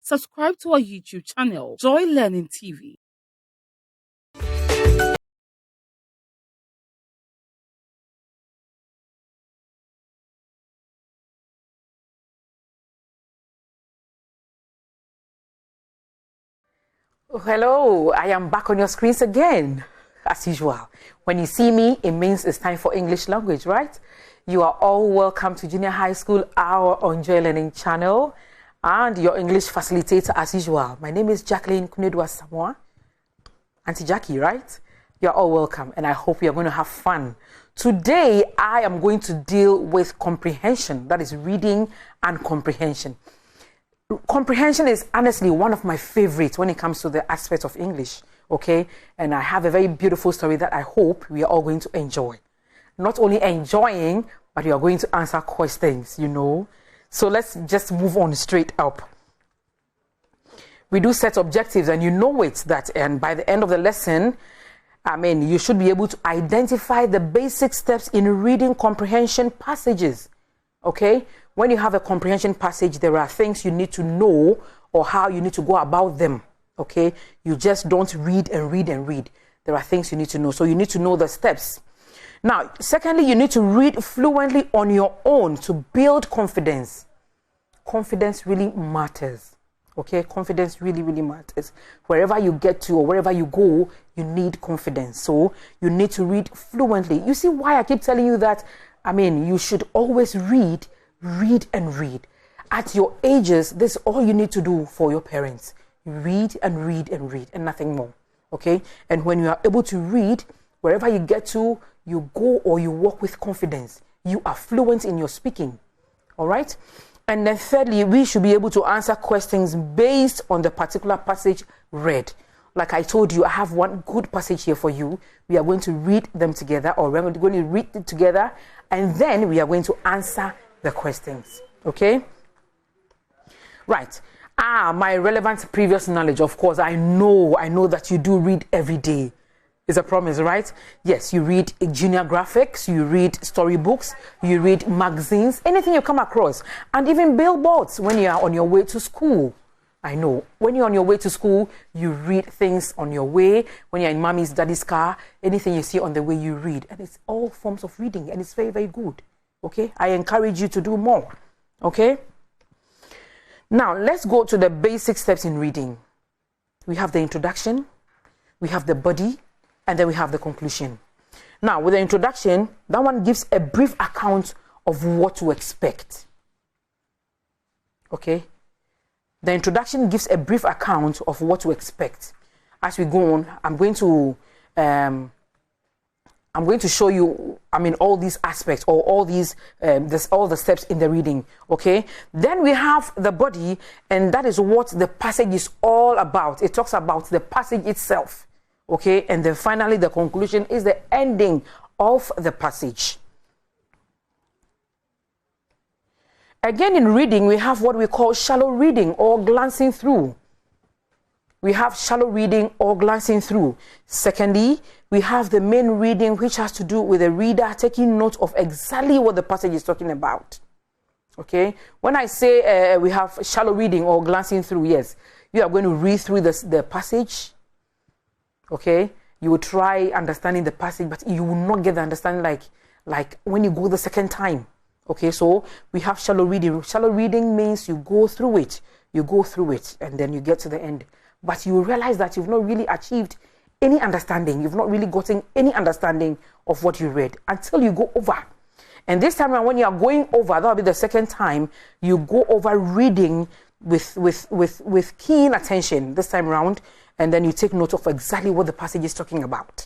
subscribe to our YouTube channel, Joy Learning TV. Hello, I am back on your screens again, as usual. When you see me, it means it's time for English language, right? You are all welcome to Junior High School Hour on Joy Learning channel and your English facilitator as usual. My name is Jacqueline Kunedwa Samoa, Auntie Jackie, right? You're all welcome and I hope you're going to have fun. Today, I am going to deal with comprehension, that is reading and comprehension. Comprehension is honestly one of my favorites when it comes to the aspect of English, okay? And I have a very beautiful story that I hope we are all going to enjoy. Not only enjoying, but you are going to answer questions, you know. So let's just move on straight up. We do set objectives and you know it that, and by the end of the lesson, you should be able to identify the basic steps in reading comprehension passages, okay? When you have a comprehension passage, there are things you need to know or how you need to go about them, okay? You just don't read and read and read. There are things you need to know. So you need to know the steps. Now, secondly, you need to read fluently on your own to build confidence. Confidence really matters, okay? Confidence really, really matters. Wherever you get to or wherever you go, you need confidence. So you need to read fluently. You see why I keep telling you that, you should always read and read. At your ages, this is all you need to do for your parents. Read and read and read and nothing more, okay? And when you are able to read, wherever you get to, you go or you walk with confidence. You are fluent in your speaking, all right? And then thirdly, we should be able to answer questions based on the particular passage read. Like I told you, I have one good passage here for you. We are going to read them together, or we're going to read it together, and then we are going to answer the questions, okay? Right. My relevant previous knowledge, of course, I know that you do read every day. It's a promise, right? Yes, you read junior graphics, you read storybooks, you read magazines, anything you come across, and even billboards when you are on your way to school. I know, when you're on your way to school, you read things on your way. When you're in mommy's, daddy's car, anything you see on the way, you read. And it's all forms of reading, and it's very, very good. Okay, I encourage you to do more. Okay, now let's go to the basic steps in reading. We have the introduction, we have the body, and then we have the conclusion. Now, with the introduction, that one gives a brief account of what to expect. Okay, the introduction gives a brief account of what to expect. As we go on, I'm going to show you, all these aspects or all these, all the steps in the reading, okay? Then we have the body, and that is what the passage is all about. It talks about the passage itself, okay? And then finally, the conclusion is the ending of the passage. Again, in reading, we have what we call shallow reading or glancing through. We have shallow reading or glancing through. Secondly, we have the main reading, which has to do with the reader taking note of exactly what the passage is talking about. Okay? When I say we have shallow reading or glancing through, yes, you are going to read through the passage. Okay? You will try understanding the passage, but you will not get the understanding like when you go the second time. Okay? So we have shallow reading. Shallow reading means you go through it. You go through it, and then you get to the end. But you realize that you've not really achieved any understanding. You've not really gotten any understanding of what you read until you go over. And this time around, when you are going over, that'll be the second time, you go over reading with keen attention this time around, and then you take note of exactly what the passage is talking about.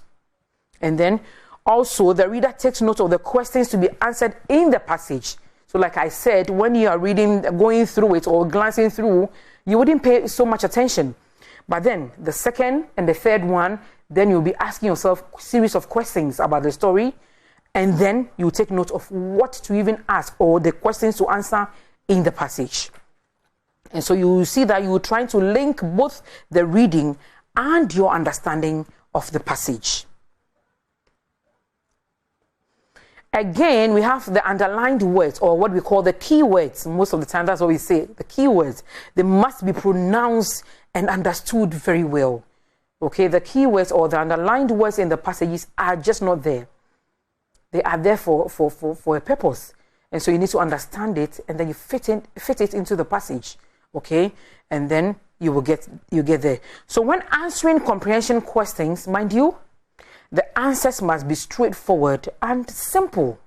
And then also the reader takes note of the questions to be answered in the passage. So like I said, when you are reading, going through it or glancing through, you wouldn't pay so much attention. But then the second and the third one, then you'll be asking yourself a series of questions about the story. And then you take note of what to even ask or the questions to answer in the passage. And so you will see that you are trying to link both the reading and your understanding of the passage. Again, we have the underlined words, or what we call the keywords. Most of the time, that's what we say, the keywords. They must be pronounced and understood very well. Okay, the keywords or the underlined words in the passages are just not there. They are there for a purpose. And so you need to understand it, and then you fit it into the passage. Okay, and then you get there. So when answering comprehension questions, mind you, the answers must be straightforward and simple.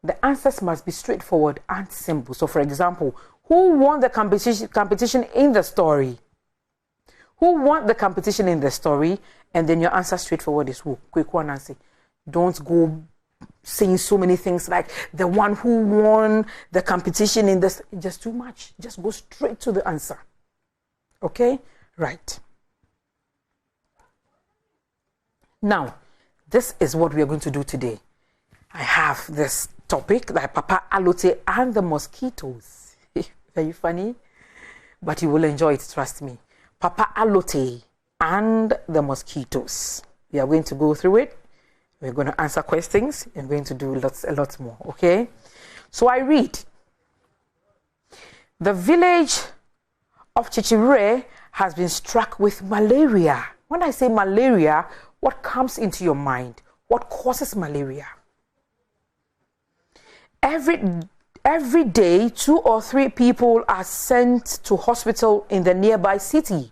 The answers must be straightforward and simple. So, for example, who won the competition in the story? Who won the competition in the story? And then your answer straightforward is who? Quick one answer. Don't go saying so many things like the one who won the competition in this. Just too much. Just go straight to the answer. Okay? Right. Now, this is what we are going to do today. I have this topic, like Papa Allotey and the mosquitoes. Very funny, but you will enjoy it, trust me. Papa Allotey and the mosquitoes. We are going to go through it. We're going to answer questions and going to do a lot more, okay? So I read. The village of Jhs-2 has been struck with malaria. When I say malaria, what comes into your mind? What causes malaria? Every day, 2 or 3 people are sent to hospital in the nearby city.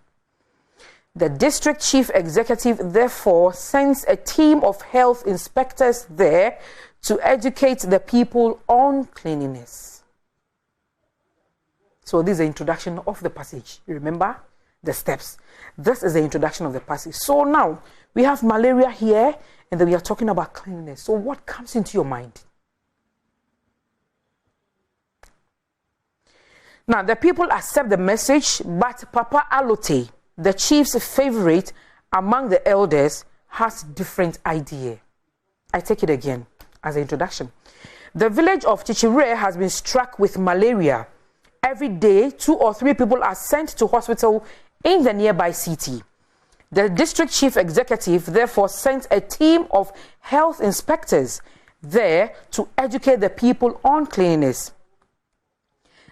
The district chief executive therefore sends a team of health inspectors there to educate the people on cleanliness. So this is the introduction of the passage. Remember the steps. This is the introduction of the passage. So now we have malaria here, and then we are talking about cleanliness. So what comes into your mind? Now the people accept the message, but Papa Allotey, the chief's favorite among the elders, has different idea. I take it again as an introduction. The village of Jhs-2 has been struck with malaria. Every day, 2 or 3 people are sent to hospital in the nearby city. The district chief executive therefore sent a team of health inspectors there to educate the people on cleanliness.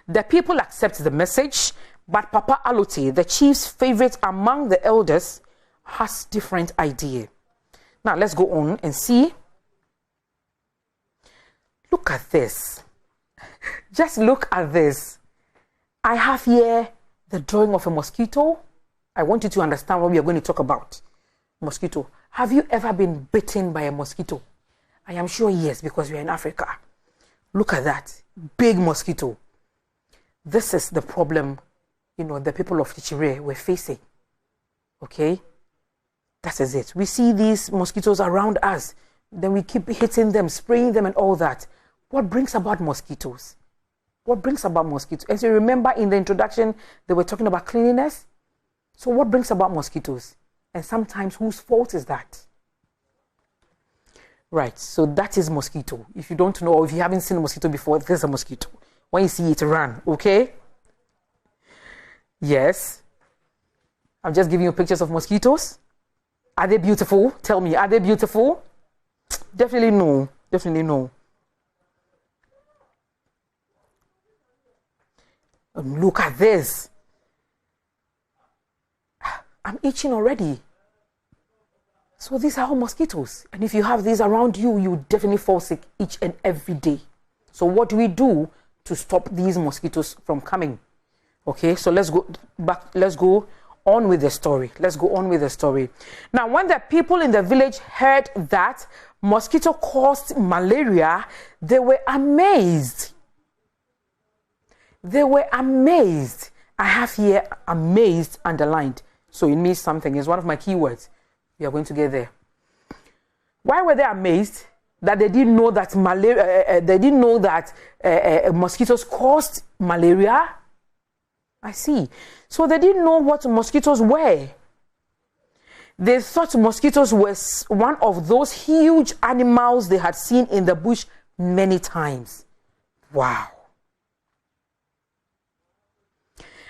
The people accept the message, but Papa Allotey, the chief's favorite among the elders, has different idea. Now let's go on and see. Look at this. Just look at this. I have here the drawing of a mosquito. I want you to understand what we are going to talk about. Mosquito. Have you ever been bitten by a mosquito? I am sure yes, because we are in Africa. Look at that. Big mosquito. This is the problem, the people of Jhs-2 were facing. Okay? That is it. We see these mosquitoes around us. Then we keep hitting them, spraying them and all that. What brings about mosquitoes? What brings about mosquitoes? As you remember in the introduction, they were talking about cleanliness. So what brings about mosquitoes? And sometimes whose fault is that? Right, so that is mosquito. If you don't know, or if you haven't seen a mosquito before, there's a mosquito. When you see it, run, okay? Yes. I'm just giving you pictures of mosquitoes. Are they beautiful? Tell me, are they beautiful? Definitely no. Definitely no. And look at this. I'm itching already. So these are all mosquitoes. And if you have these around you, you definitely fall sick each and every day. So what do we do to stop these mosquitoes from coming? Okay, so let's go back. Let's go on with the story. Let's go on with the story. Now, when the people in the village heard that mosquito caused malaria, they were amazed. They were amazed. I have here amazed underlined. So it means something. It's one of my keywords. We are going to get there. Why were they amazed? That they didn't know that mosquitoes caused malaria. I see. So they didn't know what mosquitoes were. They thought mosquitoes were one of those huge animals they had seen in the bush many times. Wow.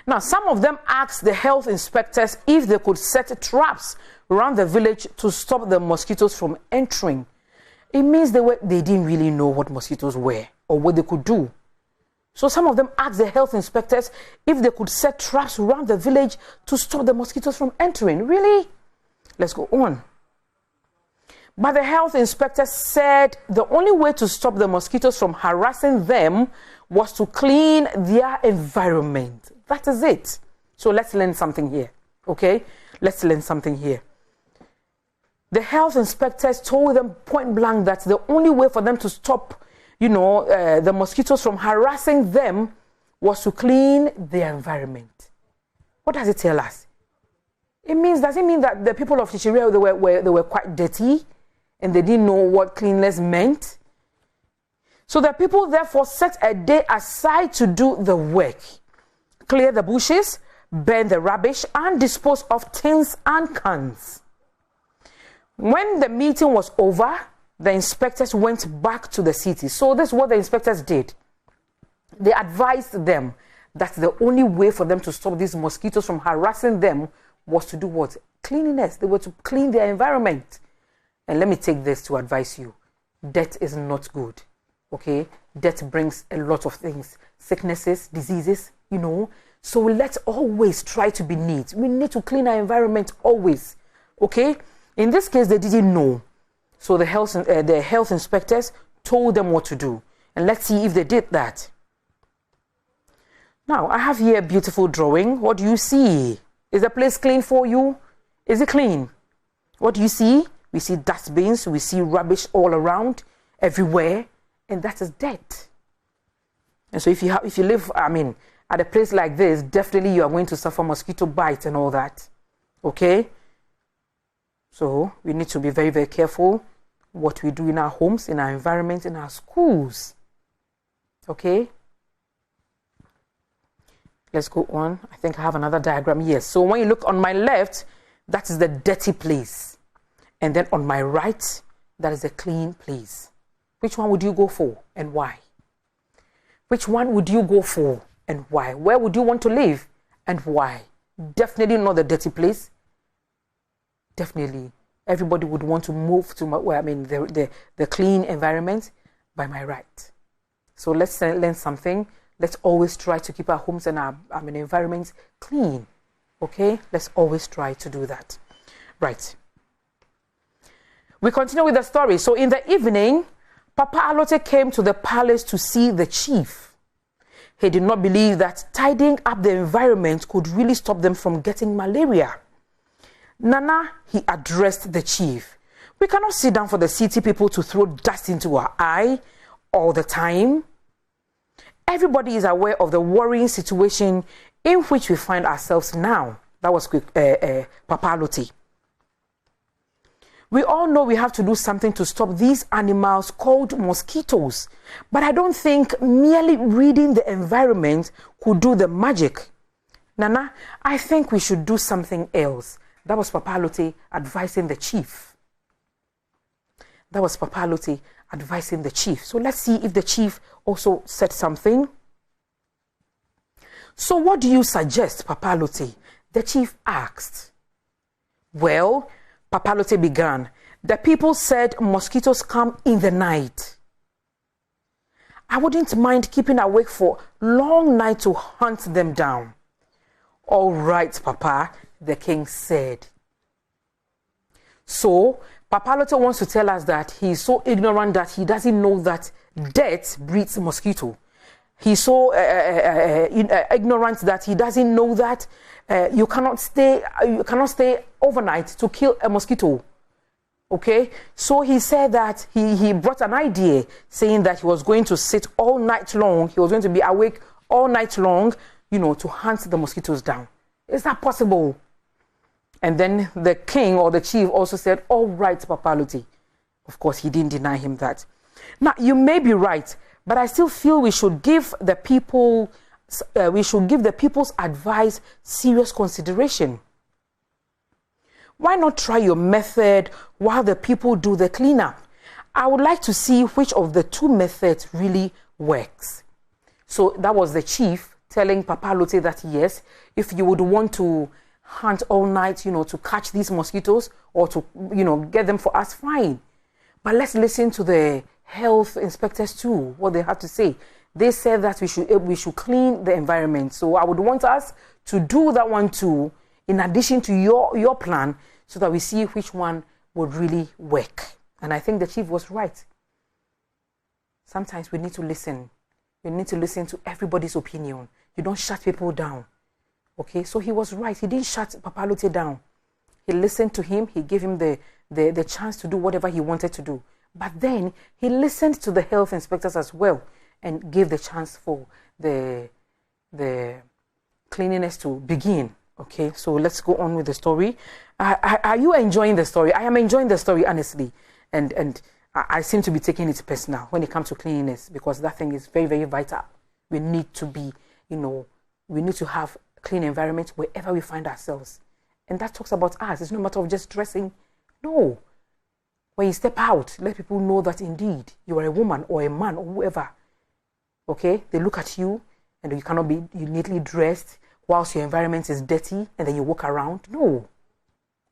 Now, some of them asked the health inspectors if they could set traps around the village to stop the mosquitoes from entering. it means they didn't really know what mosquitoes were or what they could do. So some of them asked the health inspectors if they could set traps around the village to stop the mosquitoes from entering. Really? Let's go on. But the health inspectors said the only way to stop the mosquitoes from harassing them was to clean their environment. That is it. So let's learn something here. Okay? Let's learn something here. The health inspectors told them point blank that the only way for them to stop, the mosquitoes from harassing them was to clean their environment. What does it tell us? Does it mean that the people of Chichiriya, they were quite dirty and they didn't know what cleanliness meant? So the people therefore set a day aside to do the work, clear the bushes, burn the rubbish, and dispose of tins and cans. When the meeting was over, the inspectors went back to the city. So this is what the inspectors did. They advised them that the only way for them to stop these mosquitoes from harassing them was to do what? Cleanliness. They were to clean their environment. And let me take this to advise you. Death is not good. Okay? Death brings a lot of things. Sicknesses, diseases, So let's always try to be neat. We need to clean our environment always. Okay? In this case, they didn't know. So the health inspectors told them what to do. And let's see if they did that. Now, I have here a beautiful drawing. What do you see? Is the place clean for you? Is it clean? What do you see? We see dustbins. We see rubbish all around, everywhere. And that is death. And so if you live, at a place like this, definitely you are going to suffer mosquito bites and all that. Okay? So we need to be very, very careful what we do in our homes, in our environment, in our schools. Okay? Let's go on. I think I have another diagram. Yes. So when you look on my left, that is the dirty place. And then on my right, that is the clean place. Which one would you go for and why? Which one would you go for and why? Where would you want to live and why? Definitely not the dirty place. Definitely, everybody would want to move to the clean environment by my right. So let's learn something. Let's always try to keep our homes and our environments clean. Okay? Let's always try to do that. Right. We continue with the story. So in the evening, Papa Allotey came to the palace to see the chief. He did not believe that tidying up the environment could really stop them from getting malaria. Nana, he addressed the chief. We cannot sit down for the city people to throw dust into our eye all the time. Everybody is aware of the worrying situation in which we find ourselves now. That was Papa Allotey. We all know we have to do something to stop these animals called mosquitoes. But I don't think merely reading the environment could do the magic. Nana, I think we should do something else. That was Papa Allotey advising the chief. That was Papa Allotey advising the chief. So let's see if the chief also said something. So what do you suggest, Papa Allotey? The chief asked. Well, Papa Allotey began. The people said mosquitoes come in the night. I wouldn't mind keeping awake for long nights to hunt them down. All right, Papa, the king said. So, Papa Allotey wants to tell us that he is so ignorant that he doesn't know that death breeds mosquito. He's so ignorant that he doesn't know that you cannot stay overnight to kill a mosquito. Okay, so he said that he brought an idea saying that he was going to sit all night long. He was going to be awake all night long, to hunt the mosquitoes down. Is that possible? And then the king or the chief also said, all right, Papa Allotey. Of course, he didn't deny him that. Now, you may be right, but I still feel we should give the people's advice serious consideration. Why not try your method while the people do the cleanup? I would like to see which of the two methods really works. So that was the chief telling Papa Allotey that yes, if you would want to hunt all night, to catch these mosquitoes or to, get them for us, fine. But let's listen to the health inspectors too, what they have to say. They said that we should clean the environment. So I would want us to do that one too, in addition to your plan, so that we see which one would really work. And I think the chief was right. Sometimes we need to listen. We need to listen to everybody's opinion. You don't shut people down. Okay, so he was right. He didn't shut Papa Allotey down. He listened to him. He gave him the chance to do whatever he wanted to do. But then he listened to the health inspectors as well and gave the chance for the cleanliness to begin. Okay, so let's go on with the story. Are you enjoying the story? I am enjoying the story, honestly. And I seem to be taking it personal when it comes to cleanliness, because that thing is very, very vital. We need to be, we need to have clean environment wherever we find ourselves. And that talks about us. It's no matter of just dressing. No. When you step out, let people know that indeed you are a woman or a man or whoever. Okay? They look at you and you cannot be neatly dressed whilst your environment is dirty and then you walk around. No.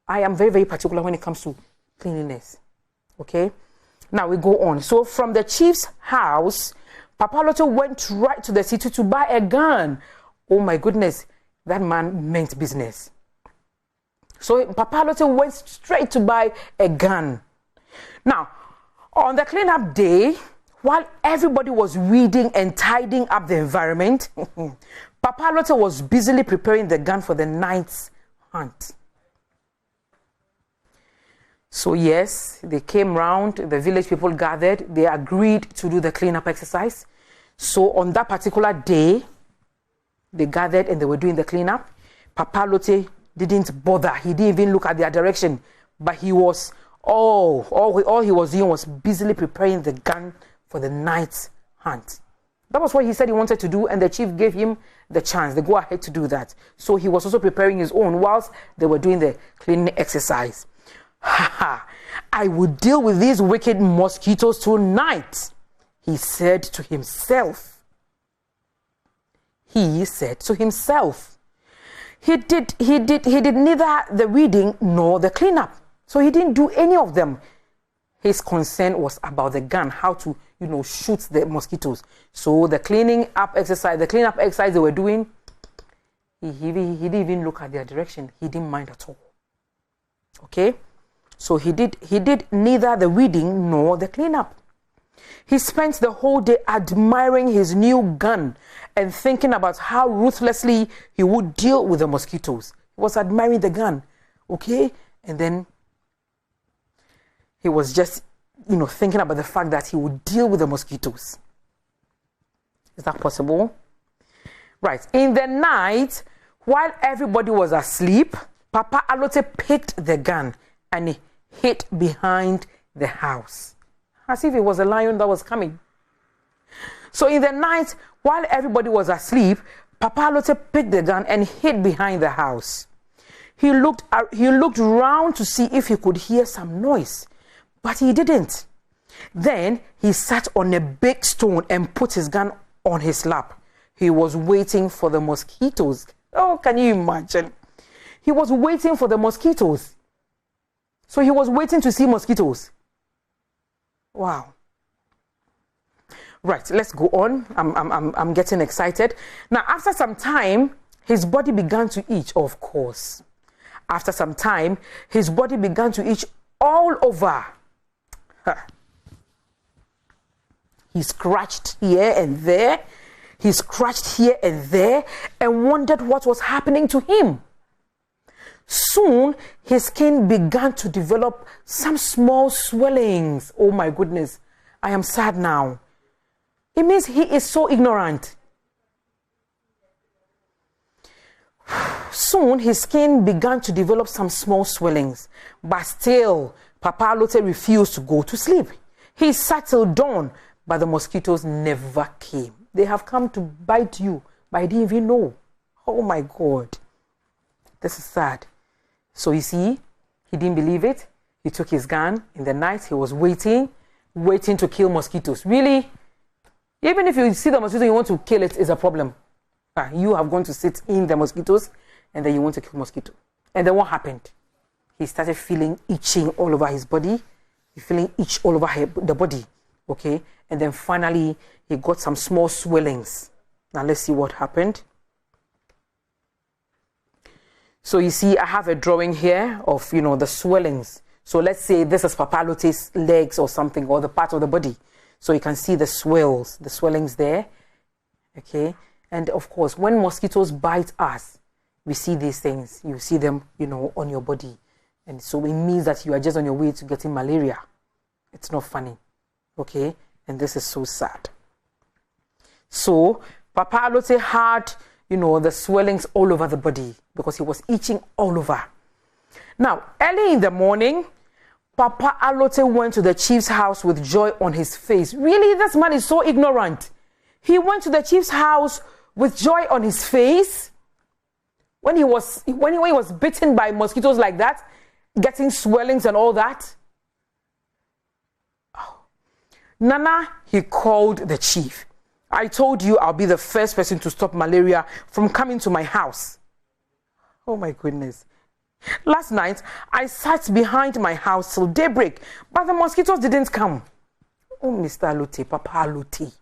I am very, very particular when it comes to cleanliness. Okay? Now we go on. So from the chief's house, Papa Allotey went right to the city to buy a gun. Oh my goodness. That man meant business. So Papa Allotey went straight to buy a gun. Now, on the cleanup day, while everybody was weeding and tidying up the environment, Papa Allotey was busily preparing the gun for the night's hunt. So yes, they came round, the village people gathered, they agreed to do the cleanup exercise. So on that particular day, they gathered and they were doing the cleanup. Papa Allotey didn't bother. He didn't even look at their direction. But he was, all he was doing was busily preparing the gun for the night's hunt. That was what he said he wanted to do, and the chief gave him the chance, the go ahead to do that. So he was also preparing his own whilst they were doing the cleaning exercise. I will deal with these wicked mosquitoes tonight, he said to himself. He said to himself. He did neither the weeding nor the cleanup. So he didn't do any of them. His concern was about the gun, how to, shoot the mosquitoes. So the cleaning up exercise, the cleanup exercise they were doing, he didn't even look at their direction. He didn't mind at all. Okay? So he did neither the weeding nor the cleanup. He spent the whole day admiring his new gun and thinking about how ruthlessly he would deal with the mosquitoes. He was admiring the gun, okay? And then he was just, thinking about the fact that he would deal with the mosquitoes. Is that possible? Right. In the night, while everybody was asleep, Papa Allotey picked the gun and he hid behind the house, as if it was a lion that was coming. So in the night, while everybody was asleep, Papa Allotey picked the gun and hid behind the house. He looked round to see if he could hear some noise, but he didn't. Then he sat on a big stone and put his gun on his lap. He was waiting for the mosquitoes. Oh, can you imagine? He was waiting for the mosquitoes. So he was waiting to see mosquitoes. Wow. Right, let's go on. I'm getting excited. Now, after some time, his body began to itch, of course. After some time, his body began to itch all over. He scratched here and there. He scratched here and there and wondered what was happening to him. Soon, his skin began to develop some small swellings. Oh my goodness, I am sad now. It means he is so ignorant. Soon, his skin began to develop some small swellings. But still, Papa Allotey refused to go to sleep. He sat till dawn, but the mosquitoes never came. They have come to bite you, but I didn't even know. Oh my God. This is sad. So you see, he didn't believe it. He took his gun. In the night, he was waiting to kill mosquitoes. Really? Even if you see the mosquito, you want to kill it, is a problem. You have gone to sit in the mosquitoes, and then you want to kill mosquito. And then what happened? He started feeling itching all over his body. He's feeling itch all over the body, okay? And then finally, he got some small swellings. Now, let's see what happened. So you see, I have a drawing here of, the swellings. So let's say this is Papa Allotey's legs or something, or the part of the body. So you can see the swellings there, okay? And of course, when mosquitoes bite us, we see these things. You see them, on your body. And so it means that you are just on your way to getting malaria. It's not funny, okay? And this is so sad. So Papa Allotey had, the swellings all over the body because he was itching all over. Now, early in the morning, Papa Allotey went to the chief's house with joy on his face. Really, this man is so ignorant. He went to the chief's house with joy on his face when he was bitten by mosquitoes like that, getting swellings and all that. Oh. Nana, he called the chief. I told you I'll be the first person to stop malaria from coming to my house. Oh my goodness. Last night, I sat behind my house till daybreak, but the mosquitoes didn't come. Oh, Mr. Allotey, Papa Allotey.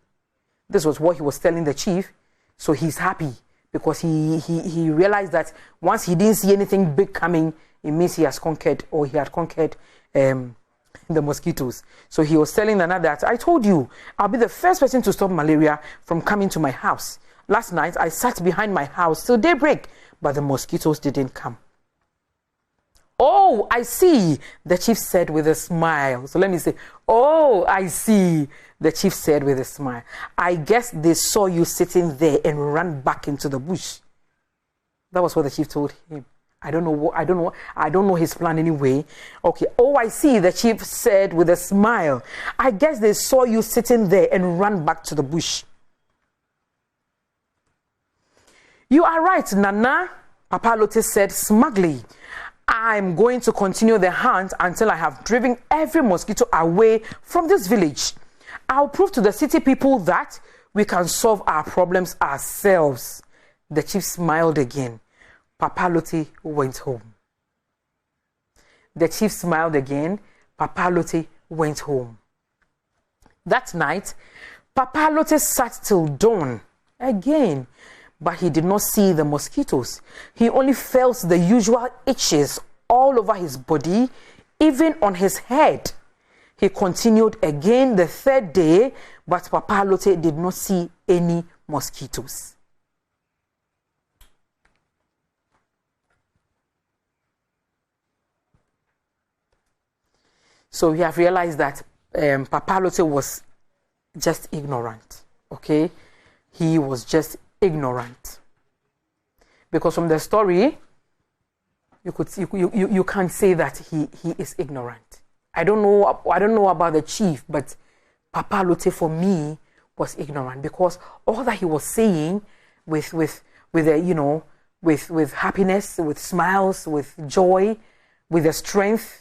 This was what he was telling the chief. So he's happy because he realized that once he didn't see anything big coming, it means he had conquered the mosquitoes. So he was telling Nana that, I told you, I'll be the first person to stop malaria from coming to my house. Last night, I sat behind my house till daybreak, but the mosquitoes didn't come. Oh, I see, the chief said with a smile. So let me say, oh, I see, the chief said with a smile. I guess they saw you sitting there and ran back into the bush. That was what the chief told him. I don't know his plan anyway. Okay. Oh, I see, the chief said with a smile. I guess they saw you sitting there and ran back to the bush. You are right, Nana, Papa Allotey said smugly. I'm going to continue the hunt until I have driven every mosquito away from this village. I'll prove to the city people that we can solve our problems ourselves. The chief smiled again. Papa Allotey went home. The chief smiled again. Papa Allotey went home. That night, Papa Allotey sat till dawn again, but he did not see the mosquitoes. He only felt the usual itches all over his body, even on his head. He continued again the third day, but Papa Allotey did not see any mosquitoes. So we have realized that Papa Allotey was just ignorant, okay? He was just ignorant. Because from the story, you can't say that he is ignorant. I don't know about the chief, but Papa Allotey for me was ignorant because all that he was saying with happiness, with smiles, with joy, with the strength,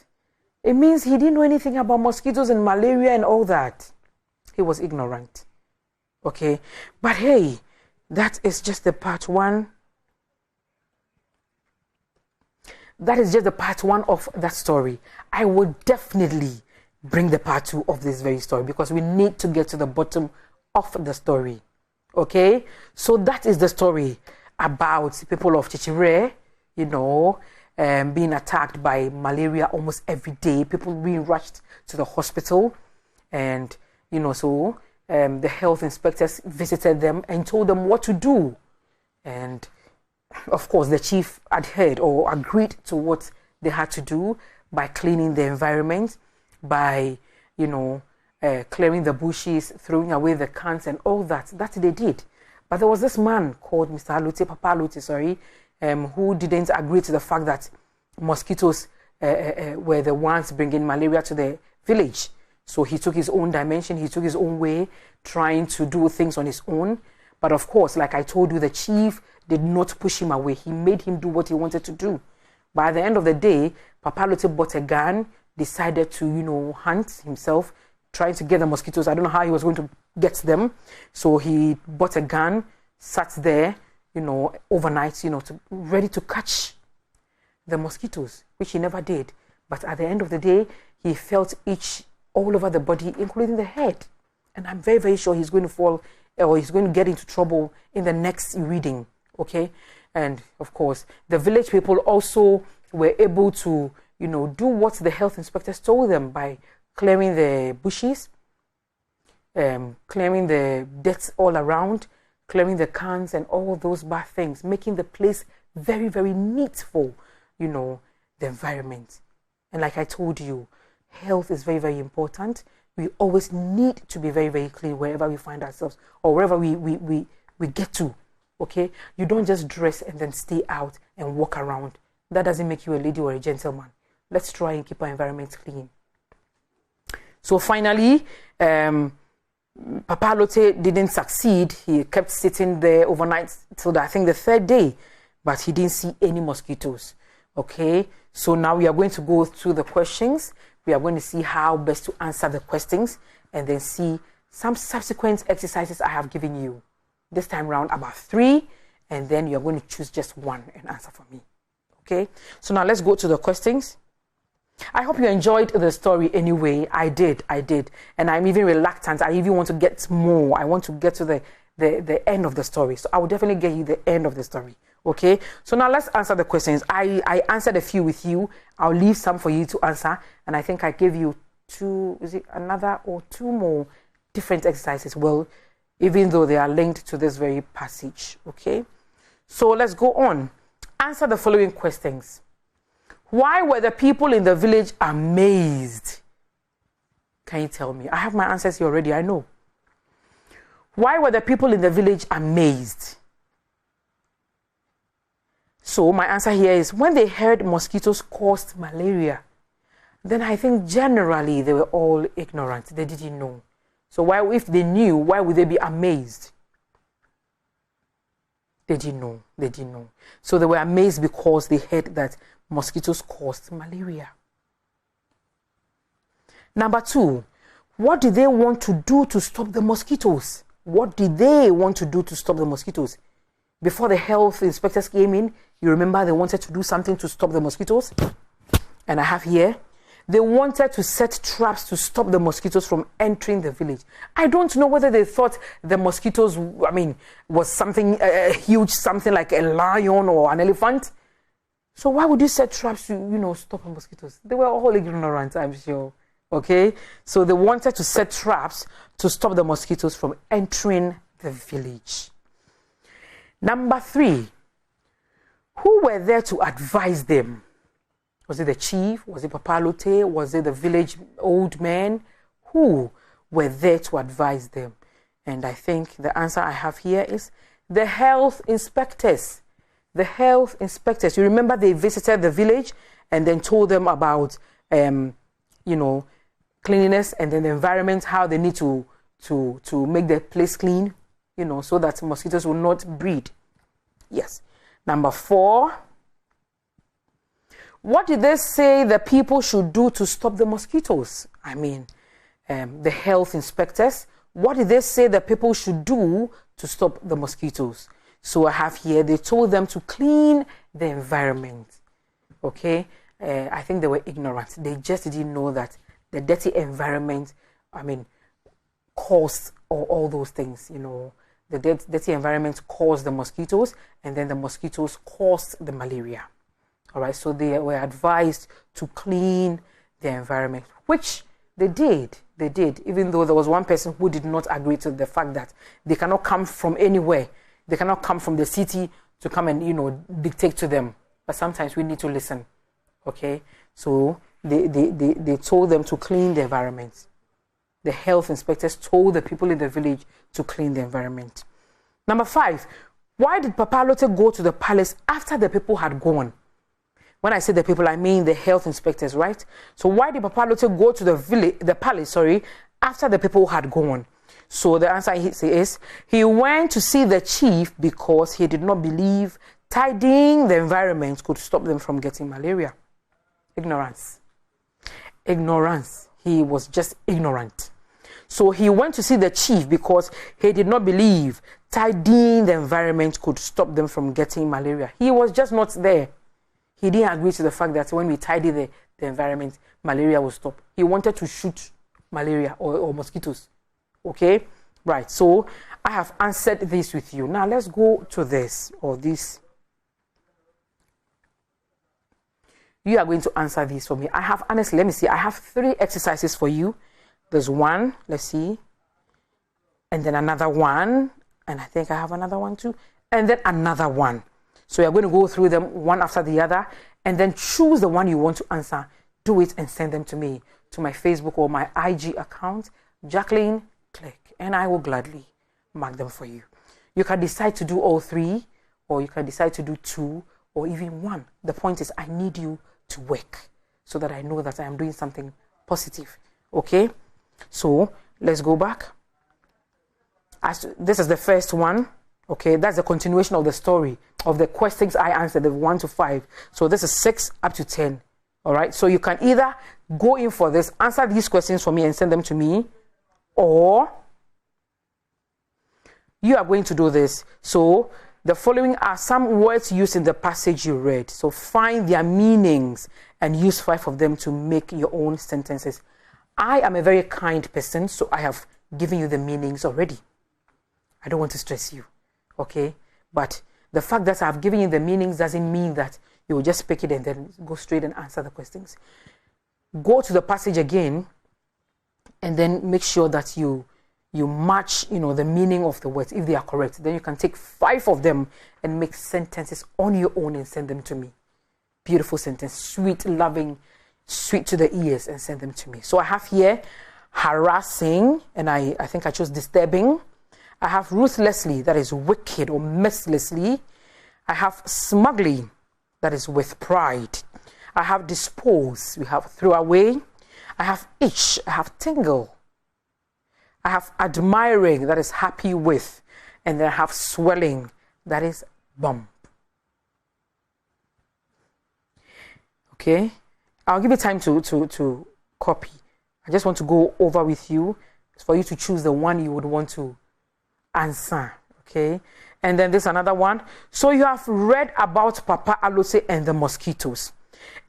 it means he didn't know anything about mosquitoes and malaria and all that. He was ignorant. Okay? But hey, that is just the part one. That is just the part one of that story. I would definitely bring the part two of this very story because we need to get to the bottom of the story. Okay? So that is the story about people of Jhs-2, being attacked by malaria almost every day, people being rushed to the hospital, and the health inspectors visited them and told them what to do, and of course the chief adhered or agreed to what they had to do by cleaning the environment, by clearing the bushes, throwing away the cans and all that they did. But there was this man called Mr. Allotey, Papa Allotey, who didn't agree to the fact that mosquitoes were the ones bringing malaria to the village. So he took his own dimension, he took his own way, trying to do things on his own. But of course, like I told you, the chief did not push him away. He made him do what he wanted to do. By the end of the day, Papa Allotey bought a gun, decided to, hunt himself, trying to get the mosquitoes. I don't know how he was going to get them. So he bought a gun, sat there, overnight, ready to catch the mosquitoes, which he never did. But at the end of the day, he felt itch all over the body, including the head. And I'm very, very sure he's going to fall, or he's going to get into trouble in the next reading, okay? And of course, the village people also were able to, do what the health inspectors told them by clearing the bushes, clearing the dirt all around, clearing the cans and all those bad things, making the place very, very neat for, the environment. And like I told you, health is very, very important. We always need to be very, very clean wherever we find ourselves or wherever we get to, okay? You don't just dress and then stay out and walk around. That doesn't make you a lady or a gentleman. Let's try and keep our environment clean. So finally, Papa Allotey didn't succeed. He kept sitting there overnight till I think the third day, but he didn't see any mosquitoes. Okay, so now we are going to go through the questions. We are going to see how best to answer the questions and then see some subsequent exercises I have given you. This time around about 3, and then you are going to choose just one and answer for me. Okay, so now let's go to the questions. I hope you enjoyed the story anyway. I did. And I'm even reluctant. I even want to get more. I want to get to the end of the story. So I will definitely get you the end of the story. Okay, so now let's answer the questions. I answered a few with you. I'll leave some for you to answer. And I think I gave you 2 more different exercises. Well, even though they are linked to this very passage. Okay, so let's go on. Answer the following questions. Why were the people in the village amazed? Can you tell me? I have my answers here already, I know. Why were the people in the village amazed? So my answer here is when they heard mosquitoes caused malaria, then I think generally they were all ignorant. They didn't know. So why, if they knew, why would they be amazed? They didn't know. So they were amazed because they heard that mosquitoes caused malaria. Number 2, what did they want to do to stop the mosquitoes? What did they want to do to stop the mosquitoes? Before the health inspectors came in, you remember they wanted to do something to stop the mosquitoes? And I have here, they wanted to set traps to stop the mosquitoes from entering the village. I don't know whether they thought the mosquitoes, was something huge, something like a lion or an elephant. So why would you set traps to, stop the mosquitoes? They were all ignorant, I'm sure. Okay? So they wanted to set traps to stop the mosquitoes from entering the village. Number 3, who were there to advise them? Was it the chief? Was it Papa Allotey? Was it the village old man? Who were there to advise them? And I think the answer I have here is the health inspectors. The health inspectors. You remember they visited the village and then told them about, cleanliness and then the environment, how they need to make the place clean, so that mosquitoes will not breed. Yes. Number 4. What did they say the people should do to stop the mosquitoes? The health inspectors. What did they say the people should do to stop the mosquitoes? So I have here, they told them to clean the environment. Okay? I think they were ignorant. They just didn't know that the dirty environment, caused all those things, The dirty environment caused the mosquitoes, and then the mosquitoes caused the malaria. All right, so they were advised to clean the environment, which they did. They did, even though there was one person who did not agree to the fact that they cannot come from anywhere. They cannot come from the city to come and, dictate to them. But sometimes we need to listen. Okay, so they told them to clean the environment. The health inspectors told the people in the village to clean the environment. Number 5, why did Papa Allotey go to the palace after the people had gone? When I say the people, I mean the health inspectors, right? So why did Papa Allotey go to the palace, after the people had gone? So the answer is, he went to see the chief because he did not believe tidying the environment could stop them from getting malaria. Ignorance. He was just ignorant. So he went to see the chief because he did not believe tidying the environment could stop them from getting malaria. He was just not there. He didn't agree to the fact that when we tidy the the environment, malaria will stop. He wanted to shoot malaria or mosquitoes. Okay? Right. So I have answered this with you. Now let's go to this or this. You are going to answer this for me. I have, honestly, let me see. I have 3 exercises for you. There's one. Let's see. And then another one. And I think I have another one too. And then another one. So you're going to go through them one after the other. And then choose the one you want to answer. Do it and send them to me. To my Facebook or my IG account. Jacqueline Click. And I will gladly mark them for you. You can decide to do all 3. Or you can decide to do 2. Or even 1. The point is I need you to work so that I know that I am doing something positive. Okay? So let's go back. This is the first one. Okay, that's the continuation of the story of the questions I answered, the 1 to 5. So this is 6 up to 10. All right. So you can either go in for this, answer these questions for me and send them to me, or you are going to do this. So the following are some words used in the passage you read. So find their meanings and use 5 of them to make your own sentences. I am a very kind person, so I have given you the meanings already. I don't want to stress you, okay? But the fact that I've given you the meanings doesn't mean that you will just pick it and then go straight and answer the questions. Go to the passage again and then make sure that you match, the meaning of the words. If they are correct, then you can take 5 of them and make sentences on your own and send them to me. Beautiful sentence, sweet, loving, sweet to the ears, and send them to me. So I have here harassing, and I think I chose disturbing. I have ruthlessly, that is wicked or mercilessly. I have smugly, that is with pride. I have dispose, we have throw away. I have itch, I have tingle. I have admiring, that is happy with. And then I have swelling, that is bump. Okay, I'll give you time to copy. I just want to go over with you for you to choose the one you would want to answer. Okay, and then there's another one. So you have read about Papa Allotey and the mosquitoes.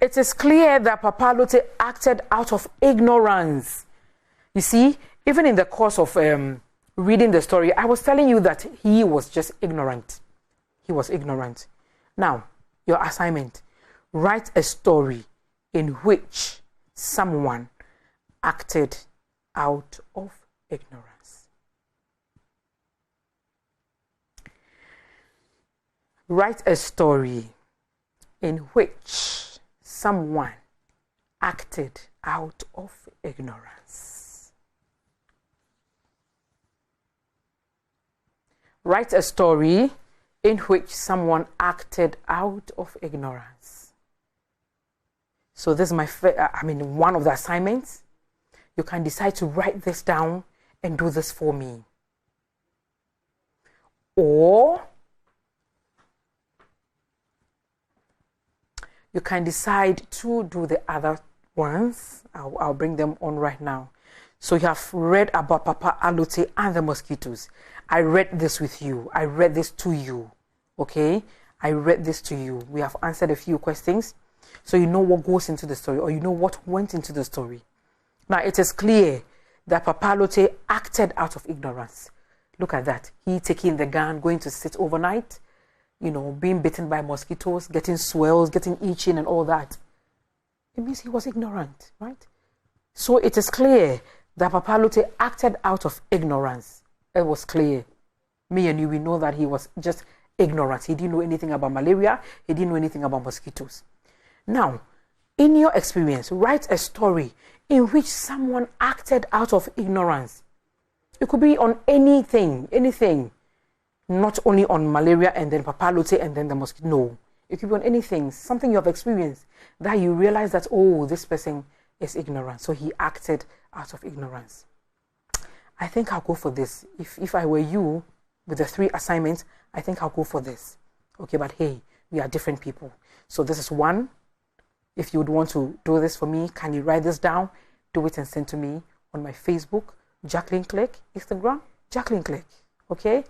It is clear that Papa Allotey acted out of ignorance. You see, even in the course of reading the story, I was telling you that he was just ignorant. He was ignorant. Now, your assignment. Write a story in which someone acted out of ignorance. Write a story in which someone acted out of ignorance. Write a story in which someone acted out of ignorance. So this is one of the assignments. You can decide to write this down and do this for me. Or you can decide to do the other ones. I'll bring them on right now. So you have read about Papa Allotey and the mosquitoes. I read this with you. I read this to you. Okay? I read this to you. We have answered a few questions. So you know what goes into the story, or you know what went into the story. Now it is clear that Papa Allotey acted out of ignorance. Look at that. He taking the gun, going to sit overnight, being bitten by mosquitoes, getting swells, getting itching and all that. It means he was ignorant, right? So it is clear that Papa Allotey acted out of ignorance. It was clear. Me and you, we know that he was just ignorant. He didn't know anything about malaria. He didn't know anything about mosquitoes. Now, in your experience, write a story in which someone acted out of ignorance. It could be on anything, not only on malaria and then Papa Allotey and then the mosquito. No, it could be on anything, something you have experienced that you realize that, oh, this person is ignorant. So he acted out of ignorance. I think I'll go for this. If I were you with the 3 assignments, I think I'll go for this. Okay, but hey, we are different people. So this is one. If you would want to do this for me, can you write this down? Do it and send to me on my Facebook, Jacqueline Click, Instagram, Jacqueline Click. Okay?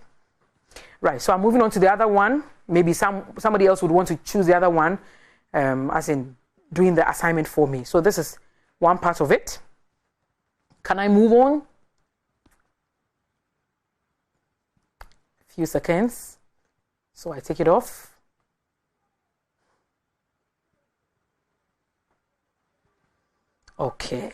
Right, so I'm moving on to the other one. Maybe somebody else would want to choose the other one, as in doing the assignment for me. So this is one part of it. Can I move on? A few seconds. So I take it off. Okay.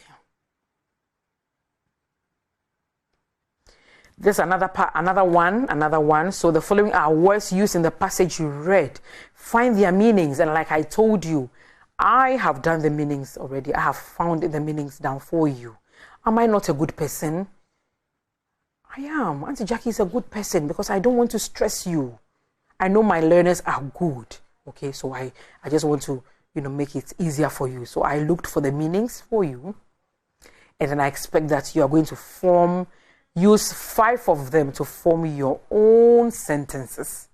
This is another part, another one. So the following are words used in the passage you read. Find their meanings. And like I told you, I have done the meanings already. I have found the meanings down for you. Am I not a good person? I am. Auntie Jackie is a good person because I don't want to stress you. I know my learners are good. Okay, so I just want to, make it easier for you. So I looked for the meanings for you. And then I expect that you are going to use 5 of them to form your own sentences.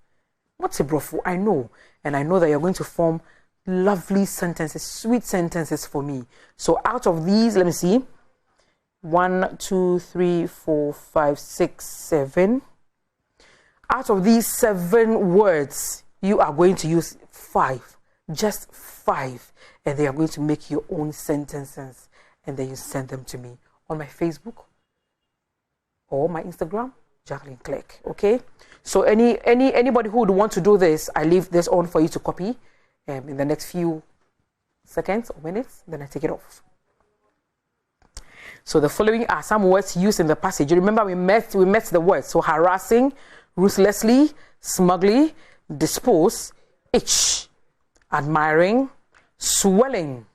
What's a brofu? I know. And I know that you're going to form lovely sentences, sweet sentences for me. So out of these, let me see. 1, 2, 3, 4, 5, 6, 7. Out of these 7 words, you are going to use 5. Just 5. And they are going to make your own sentences. And then you send them to me on my Facebook or my Instagram, Jacqueline Clerk. Okay? So anybody who would want to do this, I leave this on for you to copy in the next few seconds or minutes. Then I take it off. So the following are some words used in the passage. You remember we met the words. So harassing, ruthlessly, smugly, dispose, itch, admiring, swelling.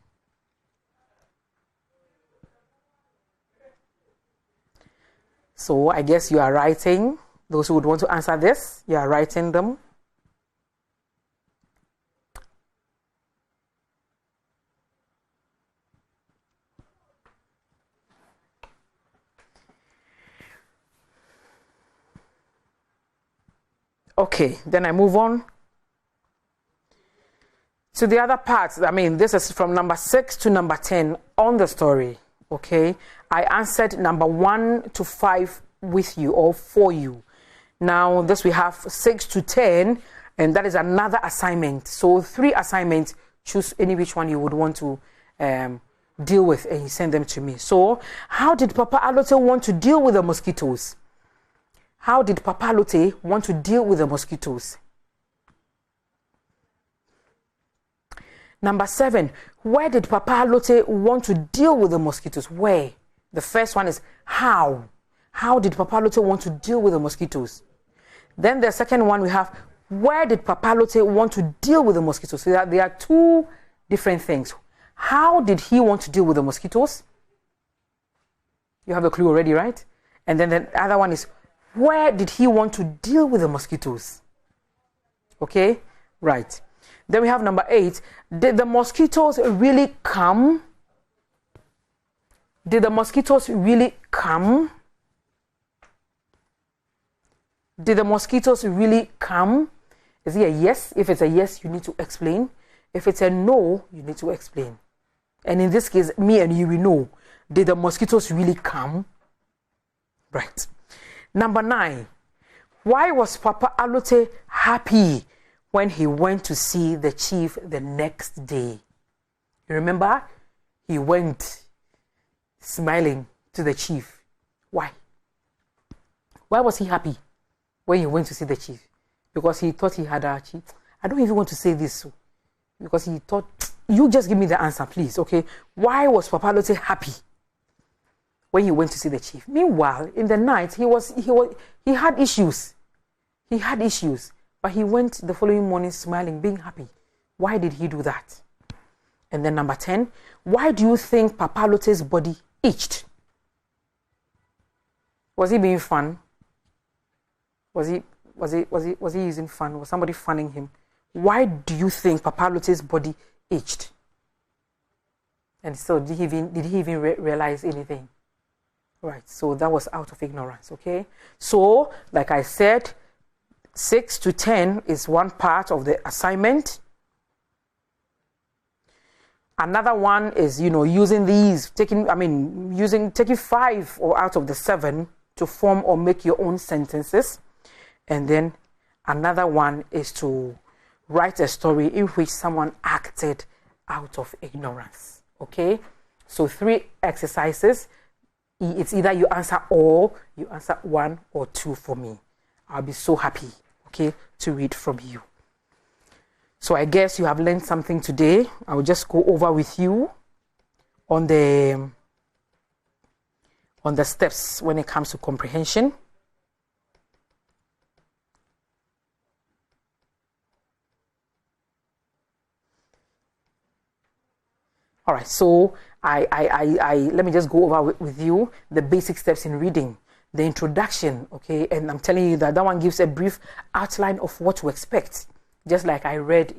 So I guess you are writing. Those who would want to answer this, you are writing them. Okay, then I move on to the other parts. I mean, this is from number 6 to number 10 on the story. Okay, I answered number 1 to 5 with you or for you. Now, this we have 6 to 10, and that is another assignment. So 3 assignments, choose any which one you would want to deal with, and you send them to me. So, how did Papa Allotey want to deal with the mosquitoes? How did Papa Allotey want to deal with the mosquitoes? Number 7, where did Papa Allotey want to deal with the mosquitoes? Where? The first one is how. How did Papa Allotey want to deal with the mosquitoes? Then the second one we have, where did Papa Allotey want to deal with the mosquitoes? So there are 2 different things. How did he want to deal with the mosquitoes? You have a clue already, right? And then the other one is, where did he want to deal with the mosquitoes? Okay, right. Then we have number 8. Did the mosquitoes really come? Did the mosquitoes really come? Did the mosquitoes really come? Is it a yes? If it's a yes, you need to explain. If it's a no, you need to explain. And in this case, me and you, we know. Did the mosquitoes really come? Right. Number 9. Why was Papa Allotey happy when he went to see the chief the next day? You remember? He went smiling to the chief. Why? Why was he happy when he went to see the chief? Because he thought he had a chief. I don't even want to say this because he thought, you just give me the answer, please, okay? Why was Papa Allotey happy when he went to see the chief? Meanwhile, in the night, he had issues. He had issues, but he went the following morning smiling, being happy. Why did he do that? And then number 10, why do you think Papa Allotey's body itched? Was he being fun? Was he using fun? Was somebody funning him? Why do you think Papa Allotey's body itched? And so did he even realize anything? Right, so that was out of ignorance, okay? So, like I said, 6 to 10 is one part of the assignment. Another one is, using these, taking 5 or out of the 7 to form or make your own sentences. And then another one is to write a story in which someone acted out of ignorance. Okay, so 3 exercises. It's either you answer all, you answer 1 or 2 for me. I'll be so happy, okay, to read from you. So I guess you have learned something today. I will just go over with you on the steps when it comes to comprehension. All right, so let me just go over with you the basic steps in reading. The introduction, okay, and I'm telling you that one gives a brief outline of what to expect. Just like I read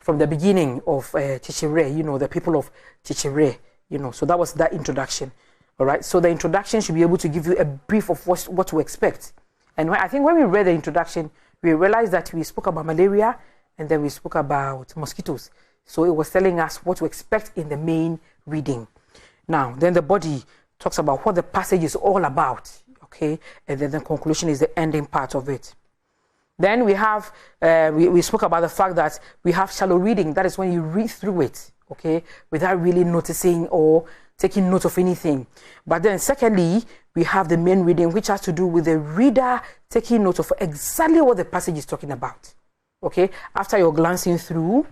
from the beginning of Jhs-2, the people of Jhs-2, so that was that introduction. All right, so the introduction should be able to give you a brief of what to expect. And I think when we read the introduction, we realized that we spoke about malaria and then we spoke about mosquitoes. So it was telling us what to expect in the main reading. Now, then the body talks about what the passage is all about, okay? And then the conclusion is the ending part of it. Then we have, we spoke about the fact that we have shallow reading. That is when you read through it, okay, without really noticing or taking note of anything. But then secondly, we have the main reading, which has to do with the reader taking note of exactly what the passage is talking about, okay? After you're glancing through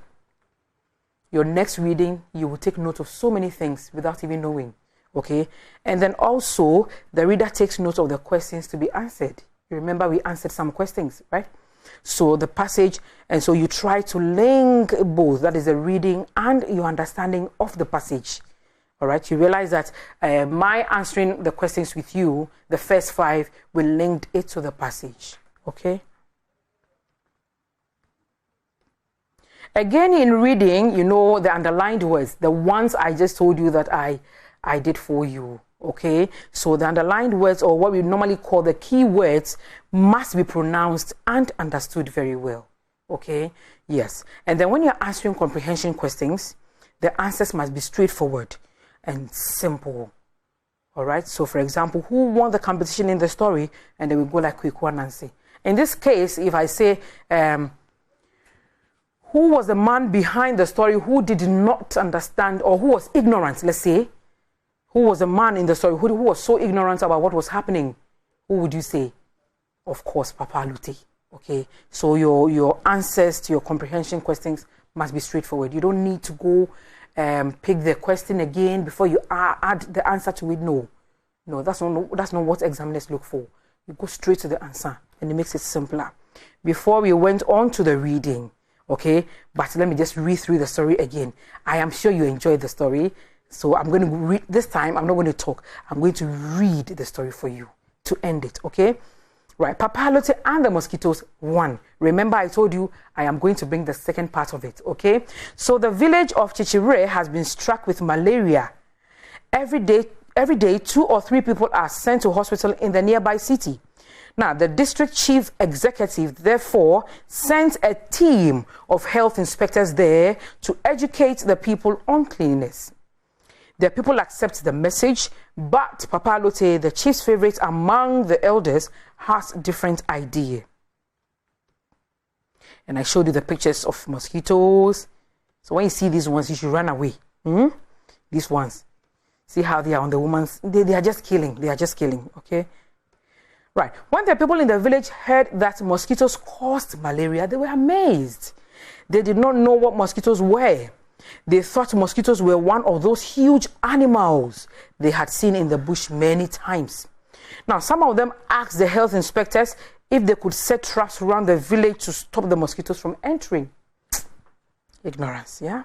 your next reading, you will take note of so many things without even knowing, okay? And then also, the reader takes note of the questions to be answered. You remember we answered some questions, right? So the passage, and so you try to link both, that is the reading and your understanding of the passage. All right, you realize that my answering the questions with you, the first 5, will link it to the passage, okay? Again, in reading, the underlined words, the ones I just told you that I did for you, okay? So the underlined words, or what we normally call the key words, must be pronounced and understood very well, okay? Yes. And then when you're answering comprehension questions, the answers must be straightforward and simple, all right? So, for example, who won the competition in the story? And then we go like quick one and say. In this case, if I say, who was the man behind the story who did not understand, or who was ignorant, let's say. Who was the man in the story who was so ignorant about what was happening? Who would you say? Of course, Papa Allotey. Okay, so your answers to your comprehension questions must be straightforward. You don't need to go pick the question again before you add the answer to it. No, that's not what examiners look for. You go straight to the answer, and it makes it simpler. Before we went on to the reading, okay, but let me just read through the story again. I am sure you enjoyed the story, so I'm going to read this time. I'm not going to talk. I'm going to read the story for you to end it, okay? Right, Papa Allotey and the Mosquitoes 1. Remember, I told you I am going to bring the second part of it, okay? So the village of Jhs-2 has been struck with malaria. Every day, 2 or 3 people are sent to hospital in the nearby city. Now, the district chief executive, therefore, sent a team of health inspectors there to educate the people on cleanliness. The people accept the message, but Papa Allotey, the chief's favorite among the elders, has a different idea. And I showed you the pictures of mosquitoes. So when you see these ones, you should run away. These ones. See how they are on the woman's... They are just killing. They are just killing, okay? Right. When the people in the village heard that mosquitoes caused malaria, they were amazed. They did not know what mosquitoes were. They thought mosquitoes were one of those huge animals they had seen in the bush many times. Now, some of them asked the health inspectors if they could set traps around the village to stop the mosquitoes from entering. Ignorance, yeah?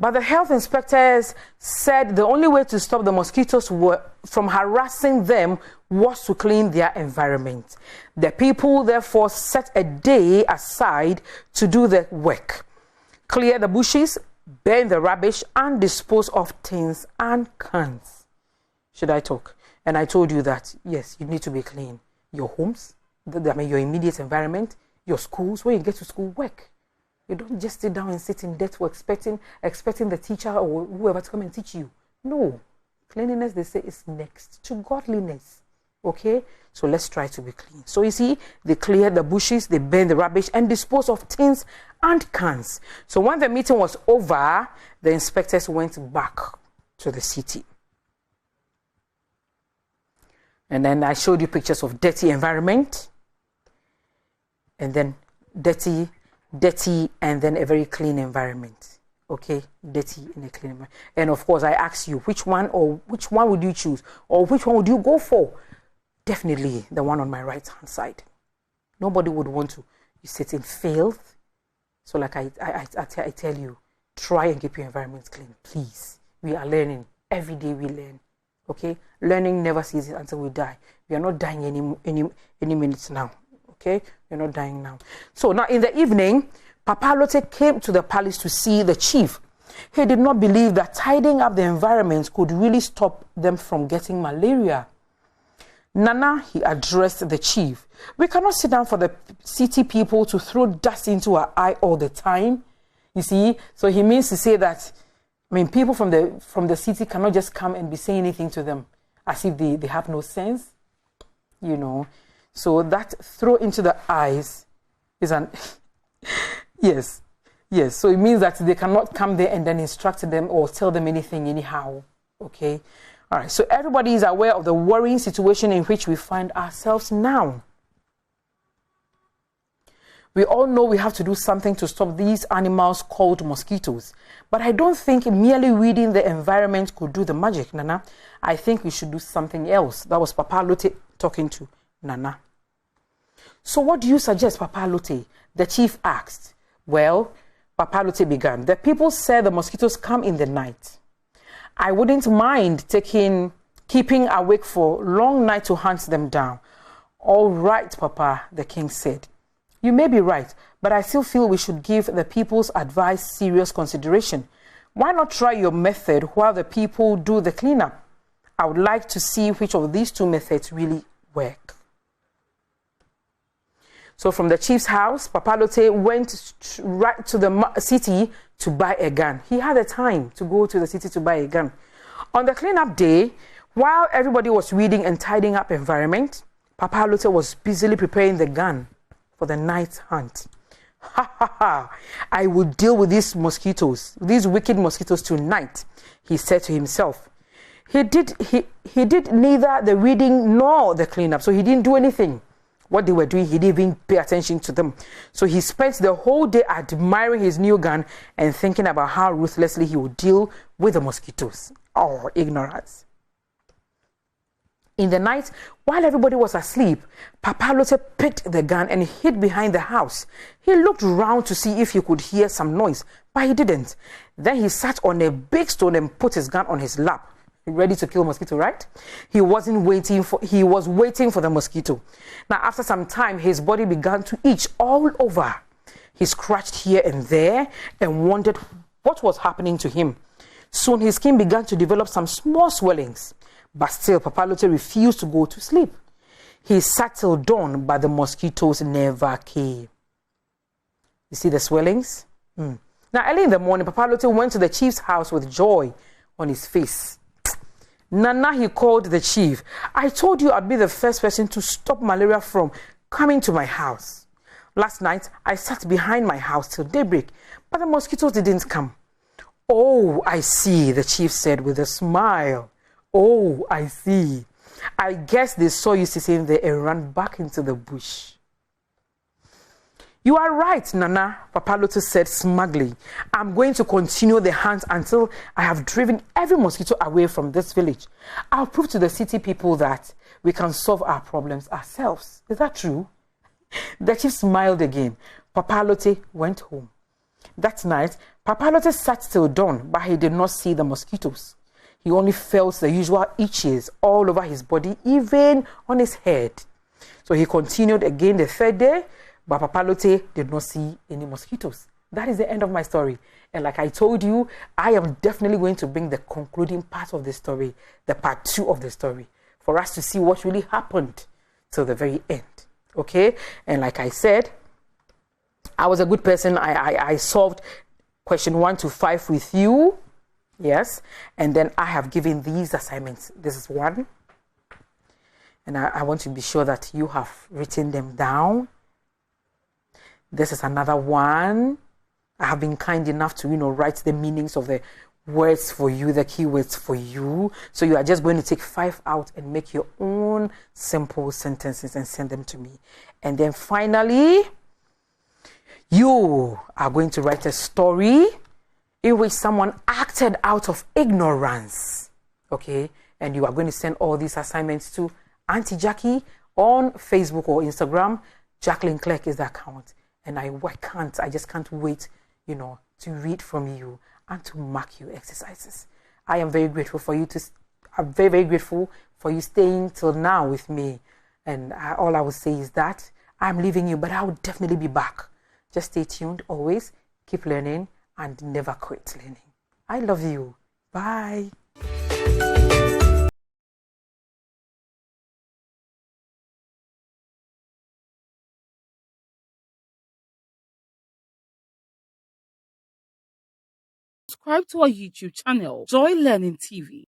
But the health inspectors said the only way to stop the mosquitoes from harassing them was to clean their environment. The people therefore set a day aside to do the work. Clear the bushes, burn the rubbish, and dispose of tins and cans. Should I talk? And I told you that, yes, you need to be clean. Your homes, your immediate environment, your schools, when you get to school, work. You don't just sit down and sit in debt expecting the teacher or whoever to come and teach you. No. Cleanliness, they say, is next to godliness. Okay, so let's try to be clean. So you see, they cleared the bushes, they burned the rubbish, and disposed of tins and cans. So when the meeting was over, the inspectors went back to the city. And then I showed you pictures of dirty environment, and then dirty, and then a very clean environment. Okay, dirty and a clean environment. And of course, I asked you, which one would you choose? Or which one would you go for? Definitely the one on my right-hand side. Nobody would want to sit in filth. So like I tell you, try and keep your environment clean, please. We are learning. Every day we learn. Okay? Learning never ceases until we die. We are not dying any minutes now. Okay? We're not dying now. So now in the evening, Papa Allotey came to the palace to see the chief. He did not believe that tidying up the environment could really stop them from getting malaria. Nana, he addressed the chief. We cannot sit down for the city people to throw dust into our eye all the time. You see, so he means to say that, people from the city cannot just come and be saying anything to them as if they have no sense, So that throw into the eyes is an yes. So it means that they cannot come there and then instruct them or tell them anything anyhow. Okay. All right, so everybody is aware of the worrying situation in which we find ourselves now. We all know we have to do something to stop these animals called mosquitoes. But I don't think merely weeding the environment could do the magic, Nana. I think we should do something else. That was Papa Allotey talking to Nana. So what do you suggest, Papa Allotey? The chief asked. Well, Papa Allotey began. The people said the mosquitoes come in the night. I wouldn't mind keeping awake for long night to hunt them down. All right, Papa, the king said. You may be right, but I still feel we should give the people's advice serious consideration. Why not try your method while the people do the cleanup? I would like to see which of these two methods really work. So from the chief's house, Papa Allotey went right to the city to buy a gun. He had the time to go to the city to buy a gun. On the cleanup day, while everybody was weeding and tidying up environment, Papa Allotey was busily preparing the gun for the night hunt. Ha ha ha! I will deal with these mosquitoes, these wicked mosquitoes tonight, he said to himself. He did neither the weeding nor the cleanup, so he didn't do anything. What they were doing, he didn't even pay attention to them. So he spent the whole day admiring his new gun and thinking about how ruthlessly he would deal with the mosquitoes. Oh, ignorance. In the night, while everybody was asleep, Papa Allotey picked the gun and hid behind the house. He looked round to see if he could hear some noise, but he didn't. Then he sat on a big stone and put his gun on his lap. Ready to kill mosquito, right? He was waiting for the mosquito. Now, after some time, his body began to itch all over. He scratched here and there and wondered what was happening to him. Soon his skin began to develop some small swellings, but still Papa Allotey refused to go to sleep. He sat till dawn, but the mosquitoes never came. You see the swellings? Now, early in the morning, Papa Allotey went to the chief's house with joy on his face. Nana, he called the chief. I told you I'd be the first person to stop malaria from coming to my house. Last night, I sat behind my house till daybreak, but the mosquitoes didn't come. Oh, I see, the chief said with a smile. Oh, I see. I guess they saw you sitting there and ran back into the bush. You are right, Nana, Papa Allotey said smugly. I'm going to continue the hunt until I have driven every mosquito away from this village. I'll prove to the city people that we can solve our problems ourselves. Is that true? The chief smiled again. Papa Allotey went home. That night, Papa Allotey sat till dawn, but he did not see the mosquitoes. He only felt the usual itches all over his body, even on his head. So he continued again the third day, but Papa Allotey did not see any mosquitoes. That is the end of my story. And like I told you, I am definitely going to bring the concluding part of the story, the part 2 of the story, for us to see what really happened till the very end. Okay? And like I said, I was a good person. I solved question 1 to 5 with you. Yes. And then I have given these assignments. This is 1. And I want to be sure that you have written them down. This is another one. I have been kind enough to, write the meanings of the words for you, the keywords for you. So you are just going to take 5 out and make your own simple sentences and send them to me. And then finally, you are going to write a story in which someone acted out of ignorance. Okay? And you are going to send all these assignments to Auntie Jackie on Facebook or Instagram. Jacqueline Clerk is the account. And I just can't wait, to read from you and to mark your exercises. I am very grateful for you I'm very, very grateful for you staying till now with me. And all I will say is that I'm leaving you, but I will definitely be back. Just stay tuned always. Keep learning and never quit learning. I love you. Bye. Subscribe to our YouTube channel, Joy Learning TV.